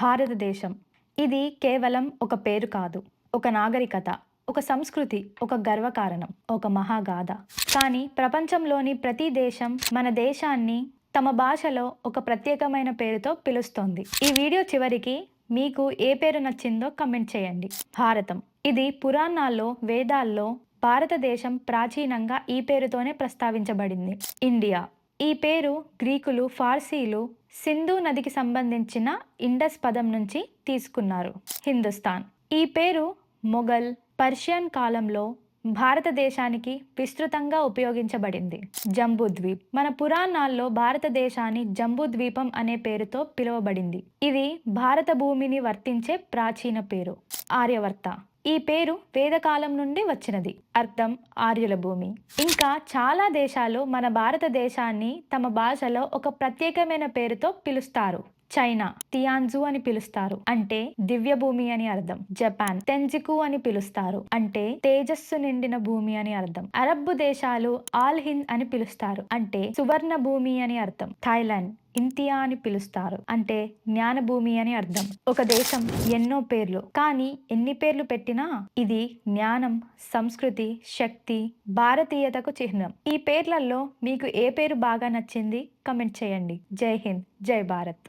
భారతదేశం. ఇది కేవలం ఒక పేరు కాదు. ఒక నాగరికత, ఒక సంస్కృతి, ఒక గర్వకారణం, ఒక మహాగాథ. కానీ ప్రపంచంలోని ప్రతి దేశం మన దేశాన్ని తమ భాషలో ఒక ప్రత్యేకమైన పేరుతో పిలుస్తోంది. ఈ వీడియో చివరికి మీకు ఏ పేరు నచ్చిందో కమెంట్ చేయండి. భారతం. ఇది పురాణాల్లో, వేదాల్లో భారతదేశం ప్రాచీనంగా ఈ పేరుతోనే ప్రస్తావించబడింది. ఇండియా. ఈ పేరు గ్రీకులు, ఫార్సీలు సింధు నదికి సంబంధించిన ఇండస్ పదం నుంచి తీసుకున్నారు. హిందుస్థాన్. ఈ పేరు మొఘల్, పర్షియన్ కాలంలో భారతదేశానికి విస్తృతంగా ఉపయోగించబడింది. జంబూద్వీప్. మన పురాణాల్లో భారతదేశాన్ని జంబూద్వీపం అనే పేరుతో పిలువబడింది. ఇది భారత భూమిని వర్తించే ప్రాచీన పేరు. ఆర్యవర్త. ఈ పేరు వేదకాలం నుండి వచ్చినది. అర్థం ఆర్యుల భూమి. ఇంకా చాలా దేశాలు మన భారతదేశాన్ని తమ భాషలో ఒక ప్రత్యేకమైన పేరుతో పిలుస్తారు. చైనా తియాన్జు అని పిలుస్తారు, అంటే దివ్య భూమి అని అర్థం. జపాన్ తెంజికు అని పిలుస్తారు, అంటే తేజస్సు నిండిన భూమి అని అర్థం. అరబ్ దేశాలు ఆల్ హింద్ అని పిలుస్తారు, అంటే సువర్ణ భూమి అని అర్థం. థాయిలాండ్ ఇంతియా అని పిలుస్తారు, అంటే జ్ఞాన భూమి అని అర్థం. ఒక దేశం ఎన్నో పేర్లు, కానీ ఎన్ని పేర్లు పెట్టినా ఇది జ్ఞానం, సంస్కృతి, శక్తి, భారతీయతకు చిహ్నం. ఈ పేర్లలో మీకు ఏ పేరు బాగా నచ్చింది? కమెంట్ చేయండి. జై హింద్, జై భారత్.